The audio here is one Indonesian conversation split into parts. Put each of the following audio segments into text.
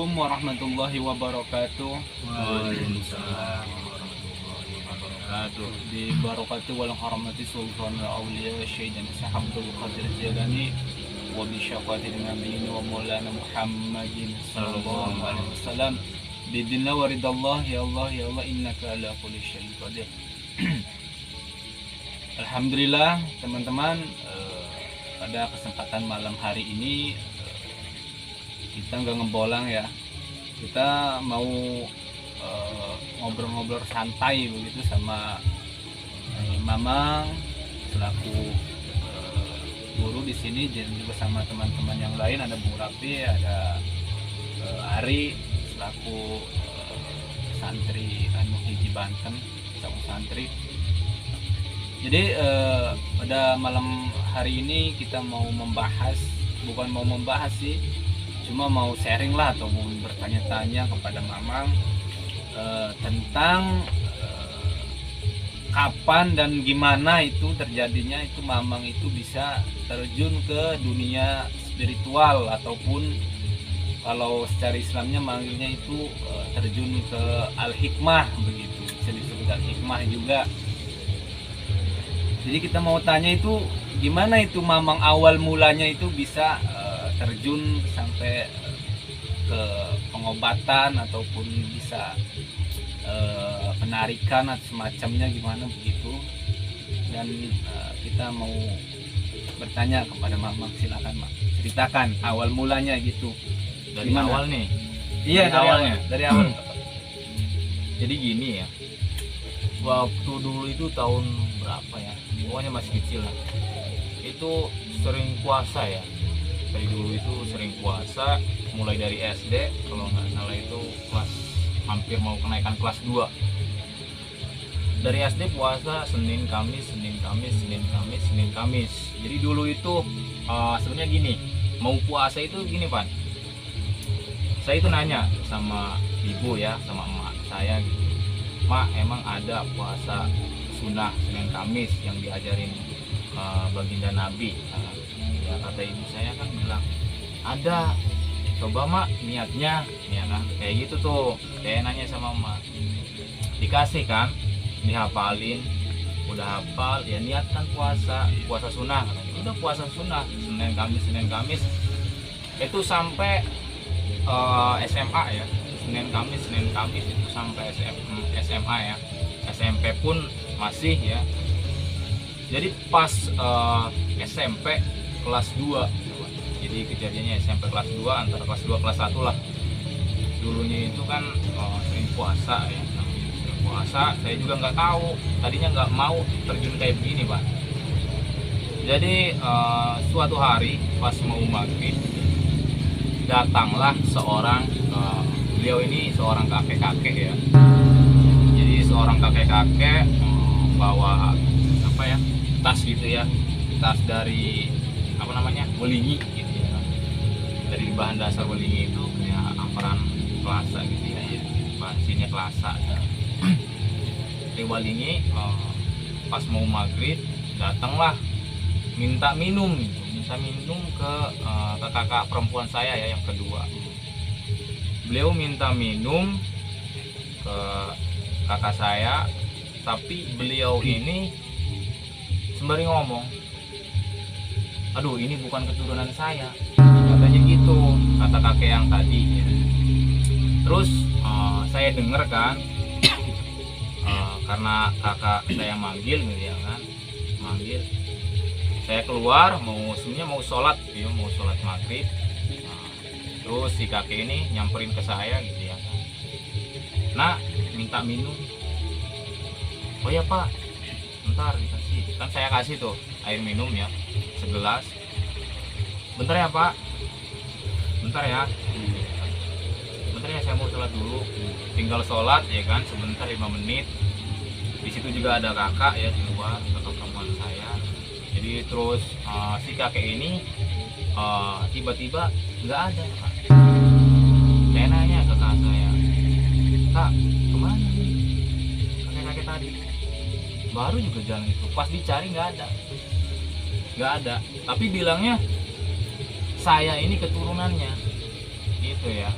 Assalamualaikum warahmatullahi wabarakatuh. Waalaikumsalam warahmatullahi wabarakatuh. Di barakatuh wal haramati sultan awliya syaidan sahabul qadir jalani wa bi syafatil nabiyyin wa maulana Muhammadin sallallahu alaihi wasallam. Bidillah wa ridallah ya Allah innaka ala kulli syai'in qadir. Alhamdulillah teman-teman, pada kesempatan malam hari ini kita nggak ngebolang ya, kita mau ngobrol-ngobrol santai begitu sama Mamang selaku guru di sini, dan juga sama teman-teman yang lain, ada Bung Rafi, ada Ari selaku santri anu hiji Banten, selaku santri. Jadi pada malam hari ini kita mau membahas, bukan mau membahas sih, cuma mau sharing lah atau mau bertanya-tanya kepada Mamang tentang kapan dan gimana itu terjadinya itu Mamang itu bisa terjun ke dunia spiritual, ataupun kalau secara Islamnya manggilnya itu terjun ke al-hikmah, begitu bisa disebut al-hikmah juga. Jadi kita mau tanya itu gimana itu Mamang awal mulanya itu bisa terjun sampai ke pengobatan ataupun bisa penarikan atau semacamnya, gimana begitu. Dan kita mau bertanya kepada Mamang, silakan Mak, ceritakan awal mulanya gitu. Dari Gimana? awal nih. Iya, Dari awalnya. Dari awal. Jadi gini ya. Waktu dulu itu tahun berapa ya? Pokoknya masih kecil lah. Itu sering puasa ya. Dari dulu itu sering puasa, mulai dari SD, kalau nggak salah itu kelas, hampir mau kenaikan kelas 2. Dari SD puasa Senin Kamis, Senin Kamis, Senin Kamis, Senin Kamis. Jadi dulu itu sebenarnya gini, mau puasa itu gini Pan, saya itu nanya sama ibu ya, sama emak saya gitu, Mak, emang ada puasa sunnah Senin Kamis yang diajarin baginda Nabi? Ya kata ibu saya kan bilang ada, coba Mak niatnya, ya kan, kayak gitu tuh. Saya nanya sama Mak, dikasih kan, dihafalin, udah hafal ya, niatkan puasa sunnah. Udah puasa sunnah Senin Kamis itu sampai SMA ya, Senin Kamis itu sampai SMA ya, SMP pun masih ya. Jadi pas SMP kelas 2, jadi kejadiannya SMP kelas 2, antara kelas 2 kelas 1 lah. Dulunya itu kan sering puasa ya, sering puasa. Saya juga nggak tahu, tadinya nggak mau terjun kayak begini Pak. Jadi suatu hari pas mau maghrib, datanglah seorang, beliau ini seorang kakek-kakek ya. Jadi seorang kakek-kakek bawa apa ya, tas gitu ya, tas dari apa namanya, Welingi gitu ya, dari bahan dasar Welingi itu kayak amparan kelasa gitu ya, bahannya kelasa ya. Dari Welingi pas mau maghrib datanglah minta minum ke kakak perempuan saya ya, yang kedua. Beliau minta minum ke kakak saya, tapi beliau ini sembari ngomong, aduh ini bukan keturunan saya, katanya gitu, kata kakek yang tadi ya. Terus saya denger kan, karena kakak saya manggil gitu ya kan, manggil, saya keluar sebenarnya mau sholat ya, mau sholat maghrib. Terus si kakek ini nyamperin ke saya gitu ya, nah minta minum. Oh ya Pak, bentar dikasih, kan saya kasih tuh air minum ya, segelas. Bentar ya Pak, bentar ya, saya mau sholat dulu. Tinggal sholat ya kan, sebentar 5 menit. Di situ juga ada kakak ya di luar, kakak perempuan saya. Jadi terus si kakek ini tiba-tiba nggak ada Pak. Saya nanya ke kakak saya, Kak, kemana nih kakek-kakek tadi? Baru juga jalan itu, pas dicari nggak ada. Tapi bilangnya saya ini keturunannya gitu ya.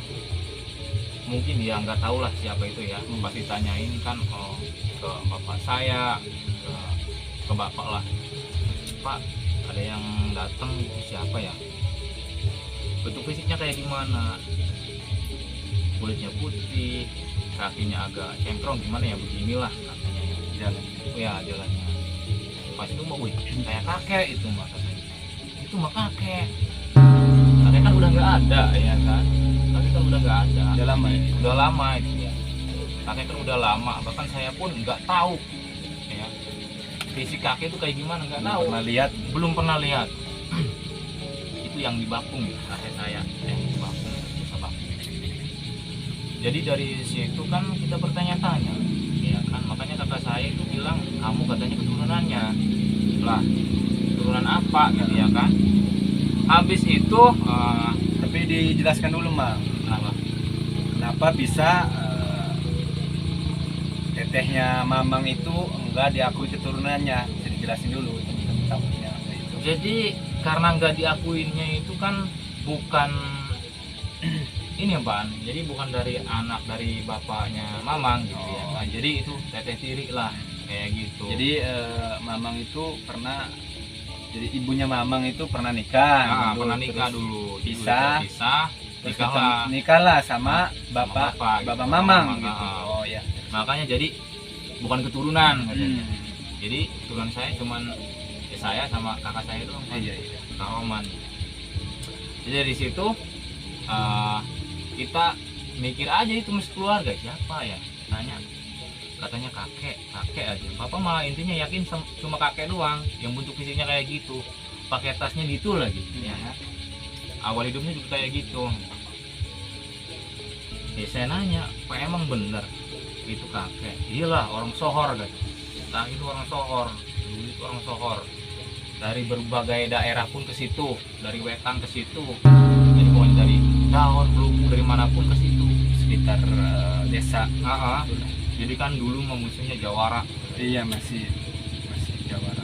mungkin dia nggak tahu lah siapa itu ya. Pasti tanyain kan ke bapak saya, ke bapak lah, Pak ada yang datang itu siapa ya, bentuk fisiknya kayak gimana, kulitnya putih, kakinya agak cengkrong gimana ya, beginilah katanya ya. Jalan. Oh ya jalannya pas itu mau, wih kayak kakek itu mbak katanya, itu mah kakek kan udah nggak ada ya kan, kakek kan udah nggak ada, Udah lama ya? udah lama itu ya, kakek kan udah lama, bahkan saya pun nggak tahu ya fisik kakek itu kayak gimana, nggak tahu, belum pernah lihat itu yang di Bakung kakek saya yang di Bakung, desa Bakung. Jadi dari situ kan kita bertanya-tanya ya kan, makanya kakak saya itu bilang kamu katanya keturunannya lah, keturunan apa gitu ya kan. Habis itu Tapi dijelaskan dulu Mang, kenapa bisa tetehnya Mamang itu enggak diakui keturunannya, bisa dijelasin dulu temen-temennya itu. jadi karena nggak diakuinnya itu kan bukan ini ya Pak, jadi bukan dari anak dari bapaknya Mamang gitu ya kan. Jadi itu teteh tiri lah kayak gitu. Jadi Mamang itu pernah, jadi ibunya Mamang itu pernah nikah, Pernah nikah dulu, pisah, terus nikah lah, nikah lah sama bapak gitu, Mamang gitu. ah. Oh ya. Makanya jadi bukan keturunan katanya. Hmm. Jadi keturunan saya cuman ya saya sama kakak saya doang, Iya. Kak Roman. Jadi dari situ kita mikir aja itu mesti keluarga siapa ya, tanya, katanya kakek aja. Papa malah intinya yakin cuma kakek doang yang bentuk fisiknya kayak gitu, pakai tasnya gitu lagi ya. Awal hidupnya juga kayak gitu. Ya saya nanya, Pak emang bener itu kakek? Iyalah orang Sohor kan, nah itu orang Sohor, dulu itu orang Sohor, dari berbagai daerah pun ke situ, dari Wetan ke situ, jadi pokoknya dari Daun, Bluku, dari manapun ke situ, Sekitar desa. jadi kan dulu musuhnya Jawara. Iya, masih Jawara.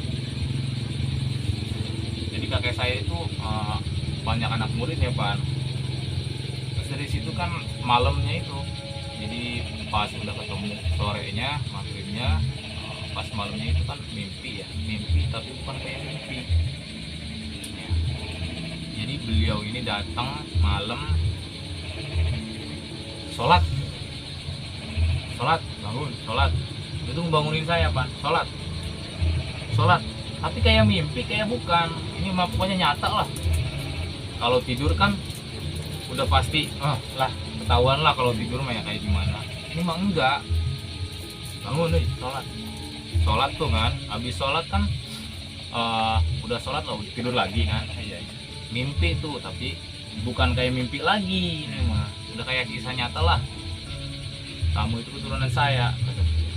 Jadi kakek saya itu banyak anak murid ya Pak. Terus dari situ kan malamnya itu, jadi pas udah ketemu sorenya, maghribnya, pas malamnya itu kan mimpi tapi bukan kayak mimpi ya. Jadi beliau ini datang malam, sholat, bangun, sholat, itu ngebangunin saya Pak, sholat, tapi kayak mimpi kayak bukan, ini mah pokoknya nyata lah. Kalau tidur kan udah pasti lah ketahuan lah kalau tidur mah ya kayak gimana, ini mah enggak, bangun nih, sholat tuh kan, habis sholat kan udah sholat lah tidur lagi kan. Iya. Mimpi tuh tapi bukan kayak mimpi lagi, ini mah udah kayak kisah nyata lah, kamu itu keturunan saya kata dia.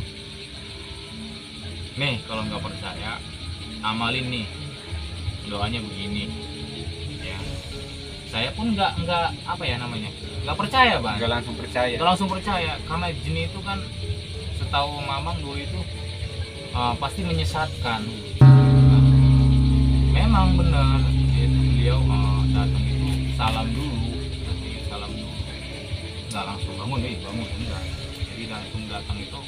Nih kalau nggak percaya amalin nih doanya begini ya. Saya pun nggak apa ya namanya, nggak percaya Bang, Nggak langsung percaya. karena jin itu kan setahu Mamang dulu itu pasti menyesatkan. Memang benar itu beliau datang itu salam dulu, nggak langsung bangun enggak, jadi langsung datang itu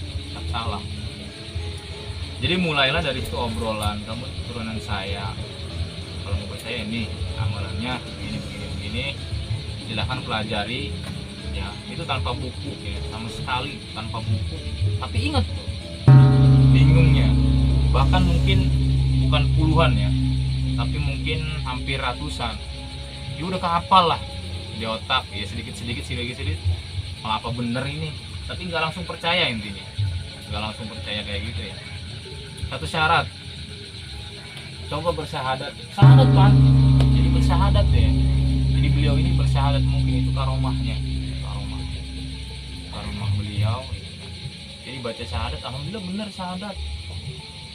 salam. Jadi mulailah dari situ obrolan, kamu keturunan saya, kalau mau percaya ini amalannya begini, silahkan pelajari ya, itu tanpa buku ya, sama sekali tanpa buku. Tapi ingat, bingungnya bahkan mungkin bukan puluhan ya, tapi mungkin hampir ratusan, ya udah kehafal lah di otak ya, sedikit malah apa bener ini, tapi nggak langsung percaya, intinya nggak langsung percaya kayak gitu ya. Satu syarat, coba bersahadat Pak, jadi bersahadat ya. Jadi beliau ini bersyahadat, mungkin itu karomah beliau ya. Jadi baca syahadat, alhamdulillah benar syahadat,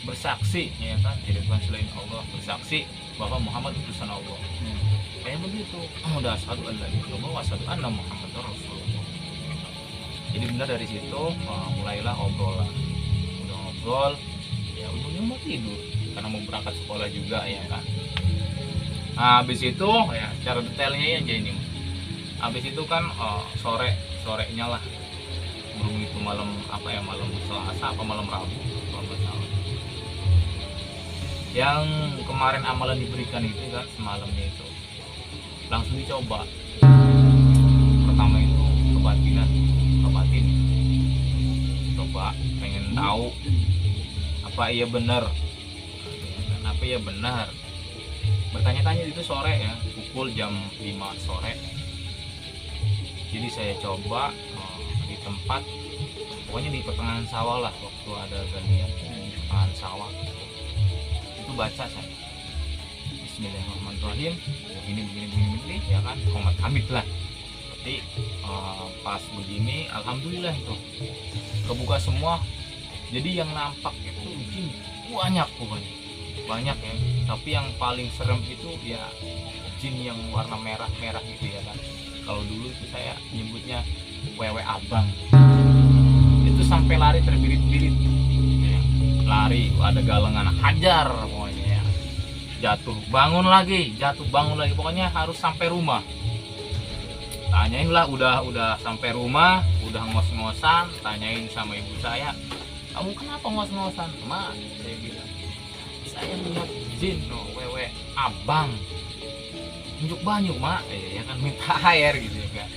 bersaksi ya kan, tidak Tuhan selain Allah, bersaksi bahwa Muhammad utusan Allah. Kayak begitu, udah asyhadu an la ilaha illallah wa asyhadu anna Muhammadar Rasulullah. Jadi benar dari situ mulailah obrolan, udah ngobrol ya, ujungnya mau tidur karena mau berangkat sekolah juga ya kan. Nah, habis itu ya secara detailnya aja ini. Habis itu kan sore sorenya lah, berhubung itu malam apa ya, malam Selasa apa malam Rabu kalau nggak salah. Yang kemarin amalan diberikan itu kan semalamnya itu langsung dicoba. Pertama itu kebatinan, kebatin, coba pengen tahu apa iya benar, apa iya benar, bertanya-tanya itu sore ya, pukul jam 5 sore. Jadi saya coba di tempat, pokoknya di pertengahan sawah lah, waktu ada galian di pertengahan sawah itu baca saya Bismillahirrahmanirrahim, begini ya kan, komat hamid lah. Tapi pas begini alhamdulillah itu kebuka semua. Jadi yang nampak itu jin banyak, pokoknya banyak ya. Tapi yang paling serem itu ya jin yang warna merah-merah gitu ya kan. Kalau dulu itu saya nyebutnya wewe abang. Itu sampai lari terbirit-birit ya. Lari, ada galengan, hajar pokoknya ya. Jatuh bangun lagi, pokoknya harus sampai rumah. Tanyain lah, udah sampai rumah, udah ngos-ngosan, tanyain sama ibu saya, kamu kenapa ngos-ngosan? Ma, saya bilang, saya lihat jin, no, wewe abang, unjuk banyu, mak, ya kan, minta air gitu ya kan,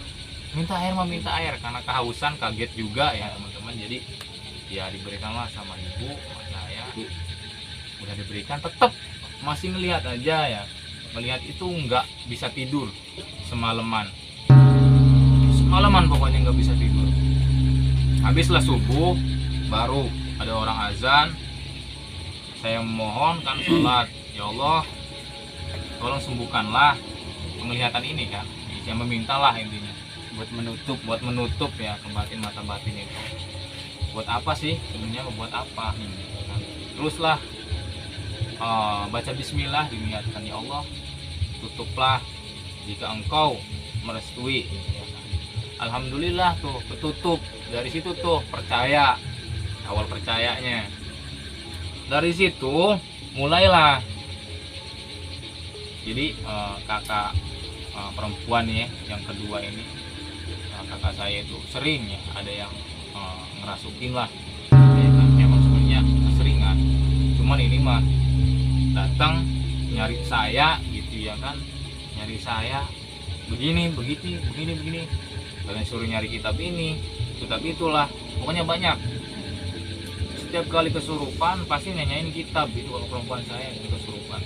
minta air, karena kehausan, kaget juga ya teman-teman. Jadi ya diberikanlah sama ibu, sama saya, udah diberikan, tetap masih ngelihat aja ya, melihat itu nggak bisa tidur semalaman pokoknya nggak bisa tidur. Habislah subuh baru ada orang azan, saya mohon kan sholat, ya Allah tolong sembuhkanlah penglihatan ini kan, yang memintalah intinya buat menutup ya kebatin mata batin itu. Buat apa sih sebenarnya, buat apa kan? Teruslah baca bismillah, diniatkan, ya Allah tutuplah jika engkau merestui ya kan? Alhamdulillah tuh ketutup. Dari situ tuh percaya, awal percayanya dari situ mulailah. Jadi kakak perempuan ya yang kedua ini, kakak saya itu sering ya ada yang ngerasukin lah ya kan, emang sebenarnya keseringan, cuman ini mah datang nyari saya gitu ya kan, nyari saya begini, kalian suruh nyari kitab ini, kitab itulah, pokoknya banyak. Setiap kali kesurupan pasti nanyain kitab gitu. Kalau perempuan saya itu kesurupan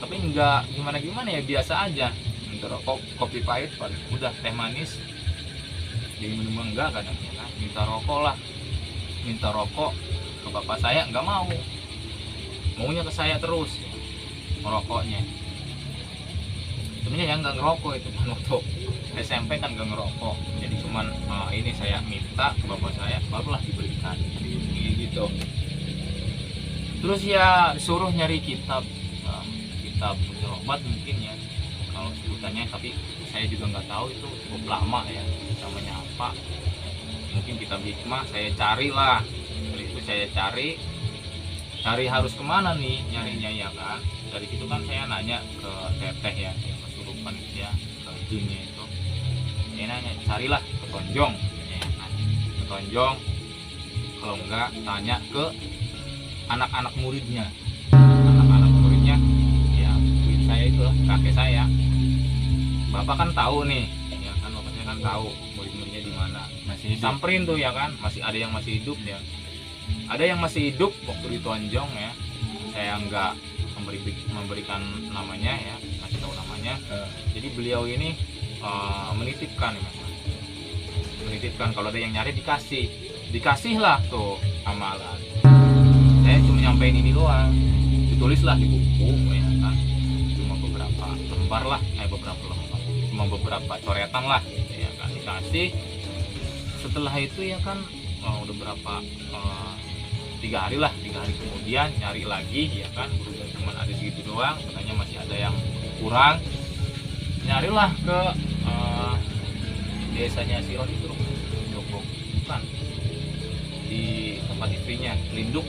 tapi enggak gimana ya, biasa aja, minta rokok, kopi pahit paling udah, teh manis diminum enggak kadang ya kan, minta rokok ke bapak saya enggak mau, maunya ke saya terus ya, merokoknya. Sebenarnya yang nggak ngerokok itu kan waktu SMP kan nggak ngerokok, jadi cuman ini saya minta ke bapak saya barulah diberikan gitu. Terus ya suruh nyari kitab obat mungkin ya kalau sebutannya, tapi saya juga nggak tahu itu cukup lama ya namanya apa, mungkin kitab hikmah. Saya carilah, dari itu saya cari harus kemana nih nyarinya ya kan. Dari situ kan saya nanya ke teteh ya yang kesurupan ya, ke jinnya itu, saya nanya carilah ke Tonjong ya kan? Ke Tonjong, kalau enggak tanya ke anak-anak muridnya ya, murid saya itu kakek saya. Bapak kan tahu nih ya kan, bapaknya kan tahu murid-muridnya di mana, masih samperin tuh ya kan. Masih ada yang masih hidup ya, ada yang masih hidup waktu di Tonjong ya. Saya enggak memberikan namanya ya, kasih tahu namanya. Jadi beliau ini menitipkan kalau ada yang nyari dikasih lah tuh amalan. Saya cuma nyampein ini doang, ditulislah di buku ya kan, cuma beberapa lembar lah, cuma beberapa coretan lah ya kan, dikasih. Setelah itu ya kan udah berapa 3 hari kemudian nyari lagi ya kan, berhubung cuma ada segitu doang, katanya masih ada yang kurang, nyarilah ke desanya si Ron itu, bukan di tempat istrinya, Linduk,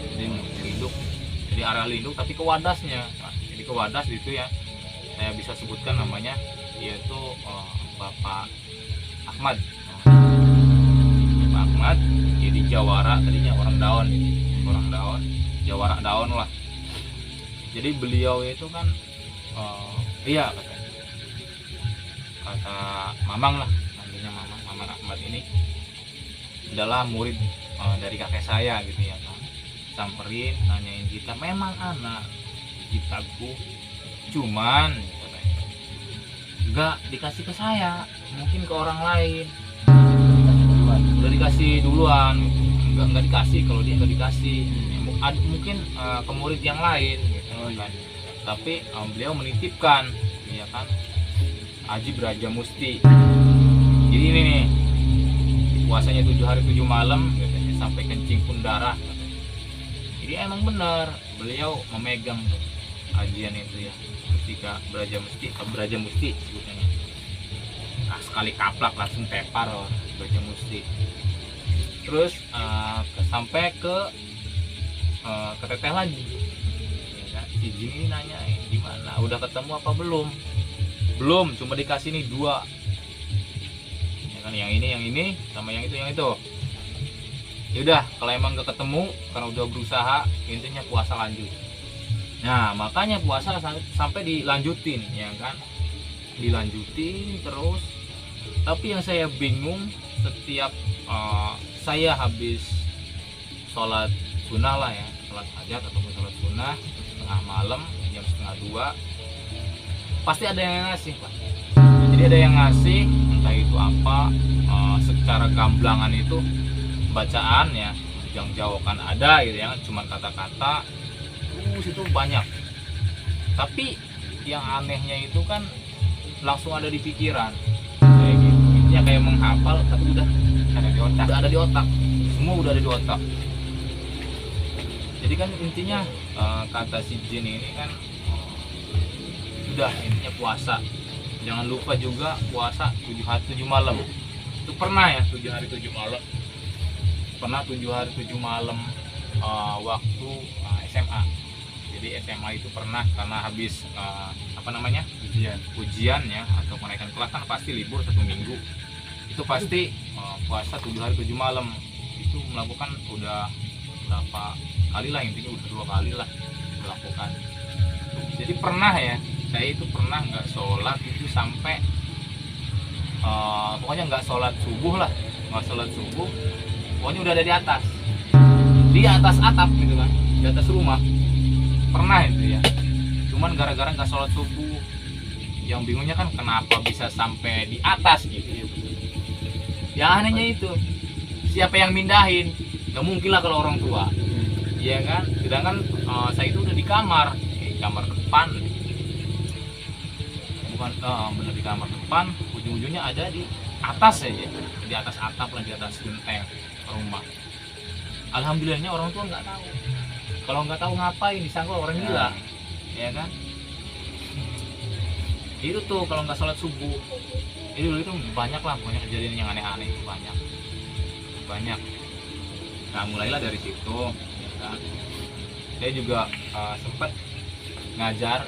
jadi arah Linduk tapi ke Wadasnya. Nah, jadi ke Wadas itu ya, saya bisa sebutkan namanya, yaitu Bapak Ahmad. Pak Ahmad jadi jawara, tadinya orang daun, jawara daun lah. Jadi beliau itu kan iya kata Mamang lah, namanya Mamang Ahmad ini adalah murid dari kakek saya gitu ya kan. Samperin, nanyain kita, memang anak kitabku, cuman nggak dikasih ke saya, mungkin ke orang lain. Udah dikasih duluan, nggak dikasih, kalau dia nggak dikasih mungkin ke murid yang lain gitu kan. Tapi beliau menitipkan ya kan, Haji Braja Musti. Jadi ini nih puasanya 7 hari 7 malam katanya, sampai kencing pun darah katanya. Jadi emang benar beliau memegang tuh ajian itu ya, ketika Braja Musti sebutnya. Nah, sekali kaplak langsung tepar Braja Musti. Terus sampai ke teteh lagi ya kan? Si Jin ini nanya, gimana, udah ketemu apa belum, cuma dikasih nih 2 ya kan, yang ini sama yang itu ya udah, kalau emang gak ketemu karena udah berusaha, intinya puasa lanjut. Nah makanya puasa sampai dilanjutin ya kan, dilanjutin terus. Tapi yang saya bingung, setiap saya habis sholat sunnah lah ya, sholat hajat ataupun sholat sunnah tengah malam jam 1:30, pasti ada yang ngasih Pak. Jadi ada yang ngasih, entah itu apa, secara gamblangan itu bacaan ya, yang jawakan ada gitu ya, cuman kata-kata terus itu banyak. Tapi yang anehnya itu kan langsung ada di pikiran kayak gitu, intinya kayak menghafal tapi udah ada di otak, semua udah ada di otak. Jadi kan intinya kata si Jin ini kan udah intinya puasa, jangan lupa juga puasa 7 hari 7 malam. Itu pernah ya 7 hari 7 malam, pernah 7 hari 7 malam waktu SMA. Jadi SMA itu pernah, karena habis ujian ya, atau kenaikan kelas kan pasti libur 1 minggu. Itu pasti puasa 7 hari 7 malam. Itu melakukan udah berapa kali lah, intinya udah 2 kali lah melakukan. Jadi pernah ya, saya itu pernah nggak sholat itu sampai pokoknya nggak sholat subuh lah, pokoknya udah ada di atas atap gitu kan, di atas rumah. Pernah itu ya, cuman gara-gara nggak sholat subuh. Yang bingungnya kan kenapa bisa sampai di atas gitu. Yang anehnya itu siapa yang mindahin, nggak mungkin lah kalau orang tua, ya kan. Sedangkan saya itu udah di kamar depan, bukan bener di kamar depan, ujung-ujungnya ada di atas aja, di atas atap lah, di atas genteng rumah. Alhamdulillahnya orang tua nggak tahu. Kalau nggak tahu ngapain, disangka orang gila, ya kan. Itu tuh kalau nggak sholat subuh. Itu dulu itu banyak lah, pokoknya kejadian yang aneh-aneh itu banyak. Nah mulailah dari situ ya kan. Saya juga sempat ngajar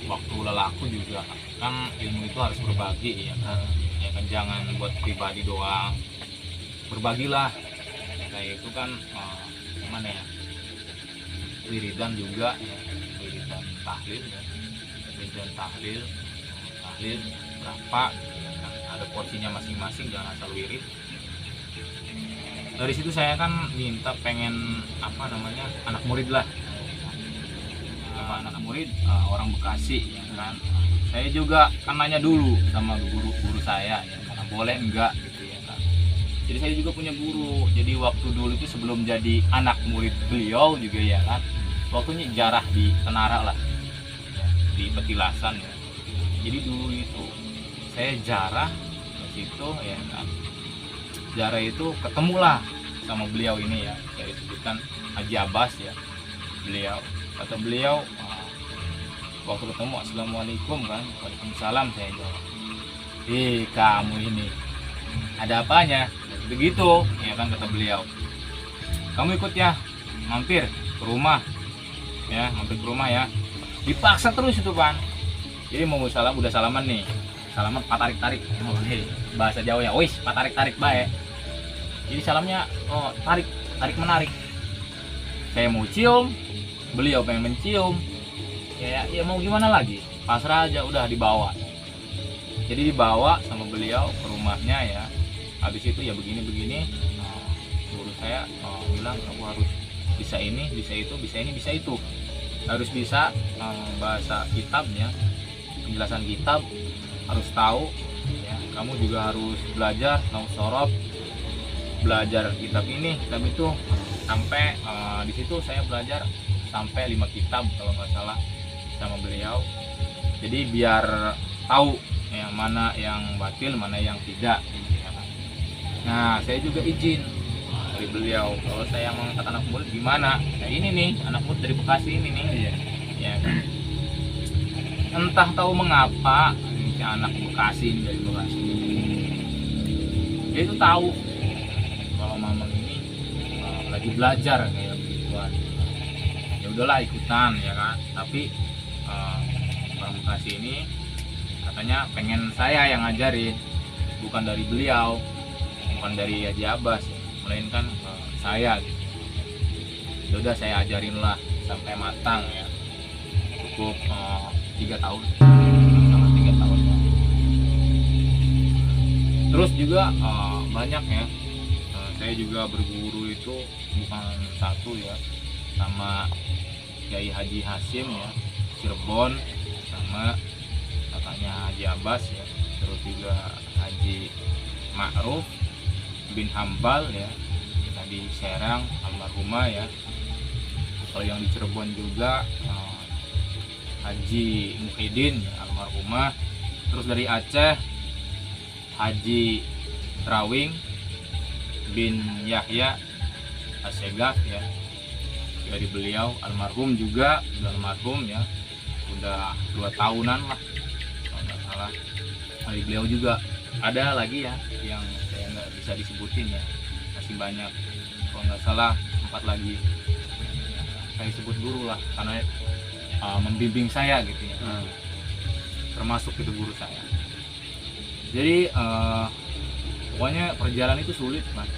waktu lelaku juga kan, ilmu itu harus berbagi ya kan, jangan buat pribadi doang, berbagilah. Kayak itu kan gimana ya, wiridan juga ya, wiridan tahlil ya, wiridan tahlil berapa ya kan? Ada porsinya masing-masing, jangan asal wirid. Dari situ saya kan minta pengen anak murid lah, anak murid orang Bekasi ya kan. Saya juga kan nanya dulu sama guru saya ya, karena boleh enggak gitu ya kan. Jadi saya juga punya guru. Jadi waktu dulu itu sebelum jadi anak murid beliau juga ya kan, waktunya jarah di Tenara lah ya, di Petilasan ya. Jadi dulu itu saya jarah ke situ ya kan. Jarah itu ketemulah sama beliau ini ya, saya sebutkan Haji Abbas ya. Kata beliau waktu ketemu, assalamualaikum kan, waalaikumsalam, saya jawab, kamu ini ada apanya begitu ya kan. Kata beliau, kamu ikut ya, mampir ke rumah ya. Dipaksa terus itu kan. Jadi mau salam, udah salaman nih, salaman patarik-tarik. Bahasa Jawa ya, wis patarik-tarik bae. Jadi salamnya tarik menarik. Saya mau cium, beliau pengen mencium. Ya mau gimana lagi? Pasrah aja, udah dibawa. Jadi dibawa sama beliau ke rumahnya ya. Habis itu ya begini-begini. Guru saya bilang kamu harus bisa ini, bisa itu, bisa ini, bisa itu. Harus bisa bahasa kitabnya, penjelasan kitab harus tahu. Ya, kamu juga harus belajar, kamu sorop, belajar kitab ini, kitab itu. Sampai di situ saya belajar sampai 5 kitab kalau nggak salah sama beliau. Jadi biar tahu yang mana yang batil, mana yang tidak. Nah, saya juga izin dari beliau kalau saya mengangkat anak murid gimana. Nah, ini nih anak murid dari Bekasi ini nih. Ya kan? Entah tahu mengapa si anak Bekasi ini dari Bekasi dia itu tahu kalau Mamang ini lagi belajar kayak begituan. Ya udahlah ikutan ya kan. Tapi orang Bekasi ini katanya pengen saya yang ngajarin, bukan dari beliau, bukan dari Haji Abbas, melainkan saya gitu. Ya udah saya ajarin lah sampai matang ya, cukup 3 tahun, sama 3 tahun ya. Terus juga banyak ya, saya juga berguru itu bukan satu ya, sama Kiai Haji Hasim ya, Cirebon, sama kakaknya Haji Abbas ya, terus juga Haji Ma'ruf bin Hambal ya, tadi Serang almarhumah ya. Kalau yang di Cirebon juga Haji Muhyiddin ya, almarhumah. Terus dari Aceh Haji Rawing bin Yahya Asegaf ya, dari beliau almarhum juga, udah almarhum ya, udah 2 tahunan lah kalau nggak salah. Dari beliau juga ada lagi ya yang saya nggak bisa disebutin ya, masih banyak, kalau nggak salah 4 lagi saya sebut guru lah karena membimbing saya gitu ya. Termasuk itu guru saya. Jadi pokoknya perjalanan itu sulit Mas.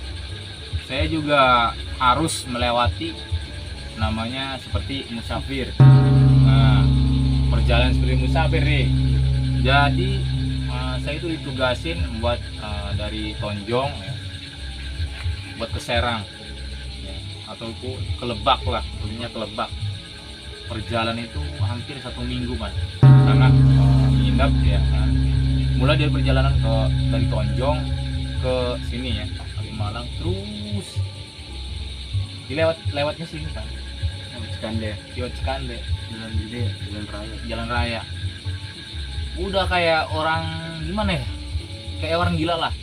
Saya juga harus melewati namanya seperti musafir. Nah, perjalanan seperti musafir nih. Jadi saya itu ditugasin buat dari Tonjong ya, buat ke Serang ya, atau ke Lebak lah, intinya ke Lebak. Perjalanan itu hampir 1 minggu Mas, karena nginep ya kan. Mulai dari perjalanan dari Tonjong ke sini ya, Kalimalang, terus lewatnya sini kan, lewat Cikande, jalan raya. Udah kayak orang gimana ya, kayak orang gila lah.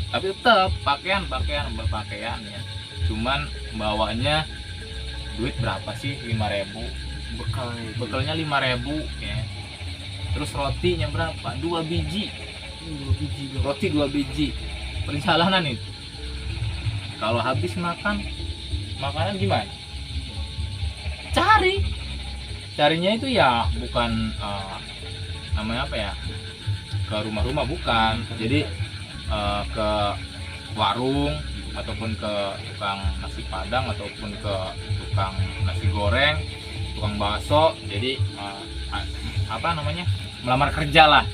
Tapi tetap pakaian ya, cuman bawanya duit berapa sih, 5.000, bekalnya 5.000 ya. Terus rotinya berapa, 2 biji roti, 2 biji. Perjalanan itu kalau habis makanan gimana, carinya itu ya bukan namanya apa ya, ke rumah-rumah bukan, jadi ke warung ataupun ke tukang nasi padang ataupun ke tukang nasi goreng, tukang bakso. Jadi apa namanya, melamar kerja lah.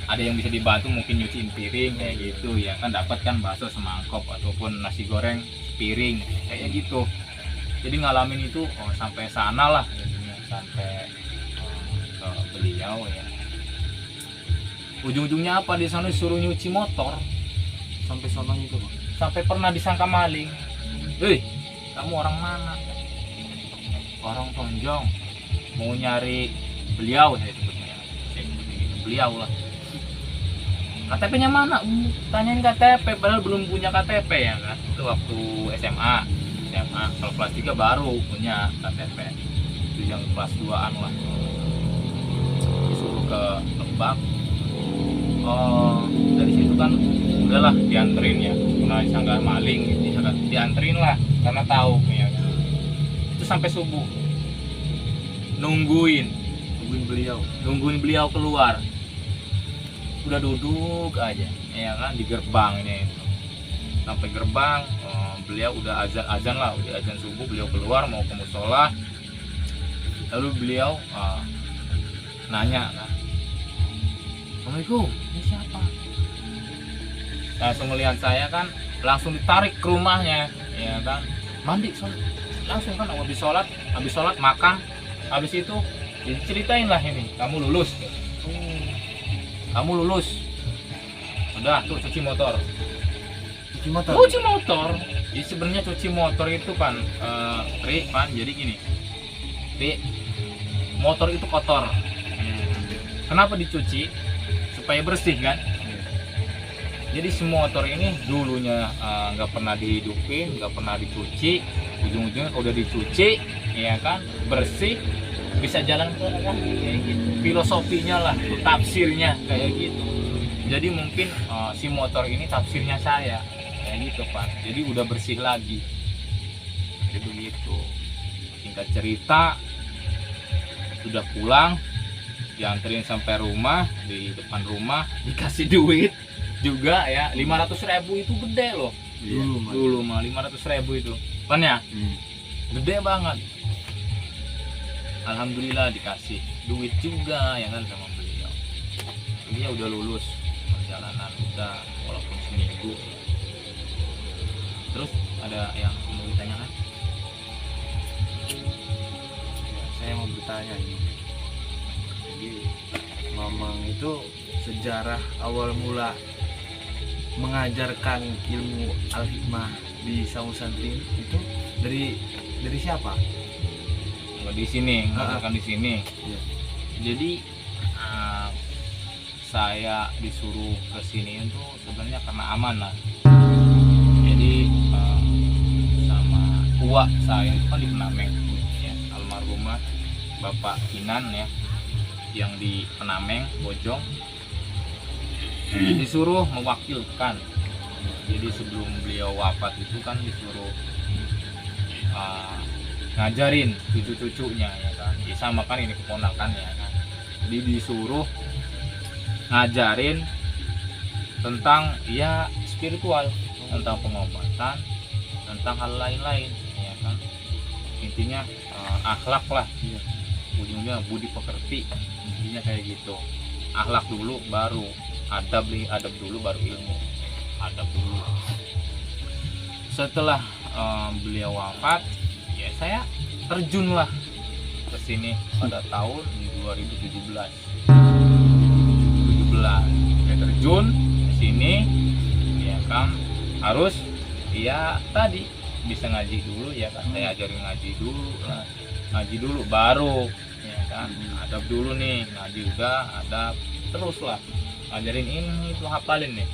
Ada yang bisa dibantu mungkin nyuciin piring kayak gitu ya kan, dapat kan bakso semangkok ataupun nasi goreng piring kayak gitu. Jadi ngalamin itu sampai sana lah gitu, sampai ke beliau ya. Ujung-ujungnya apa, di sana disuruh nyuci motor. Sampai sononya itu Bang. Sampai pernah disangka maling. Kamu orang mana? Orang Tonjong, mau nyari beliau, saya sebutnya. Beliau lah. KTP-nya mana? Tanyain KTP, padahal belum punya KTP ya kan. Itu waktu SMA. Kalau kelas 3 baru punya KTP. Itu yang kelas 2-an lah. Disuruh ke Lebak. Dari situ kan udahlah dianterin ya, karena disangka maling gitu, dianterin lah karena tahu ya kan. Itu sampai subuh nungguin Nungguin beliau keluar. udah duduk aja ya kan di gerbangnya itu. Sampai gerbang beliau udah azan lah, udah azan subuh, beliau keluar mau ke musola. Lalu beliau nanya kan, Assalamualaikum, ini siapa? Langsung melihat saya kan, langsung ditarik ke rumahnya ya kan, mandi sholat, langsung kan habis sholat makan, habis itu diceritain lah, ini kamu lulus, udah tuh cuci motor. Cuci motor. Jadi sebenarnya cuci motor itu kan, jadi gini, motor itu kotor. Kenapa dicuci? Supaya bersih kan. Jadi semua motor ini dulunya nggak pernah dihidupin, nggak pernah dicuci, ujung-ujungnya udah dicuci, ya kan, bersih, bisa jalan ke arah kayak gitu. Filosofinya lah, tafsirnya kayak gitu. Jadi mungkin si motor ini tafsirnya saya. Kayak gitu Pak, jadi udah bersih lagi. Jadi begitu. Singkat cerita, sudah pulang, dianterin sampai rumah, di depan rumah dikasih duit juga ya, 500.000 itu gede loh. Dulu mah 500.000 itu, kan ya, gede banget. Alhamdulillah dikasih duit juga ya kan sama beliau. Dia udah lulus perjalanan, udah walaupun seminggu. Terus ada yang mau ditanyakan? Saya mau bertanya ini. Jadi Mamang itu sejarah awal mula mengajarkan ilmu al-hikmah di Saung Santri itu dari siapa? Di sini, mengajarkan di sini. Iya. Jadi saya disuruh ke sini itu sebenarnya karena amanah. Jadi sama uak saya itu kan di Penameng ya, almarhumah Bapak Kinan ya, yang di Penameng Bojong, disuruh mewakilkan. Jadi sebelum beliau wafat itu kan disuruh ngajarin cucu-cucunya ya kan, ya, sama kan ini keponakan ya kan. Jadi disuruh ngajarin tentang ya spiritual, tentang pengobatan, tentang hal lain-lain ya kan. Intinya akhlak lah, ujungnya budi pekerti, intinya kayak gitu. Akhlak dulu baru adab dulu baru ilmu, adab dulu. Setelah beliau wafat ya saya terjun lah ke sini pada tahun 2017 saya terjun ke sini ya kan, harus ya tadi bisa ngaji dulu ya kan, saya ajarin ngaji dulu baru ya kan, adab dulu nih, ngaji udah adab, terus lah ajarin ini itu, hafalin nih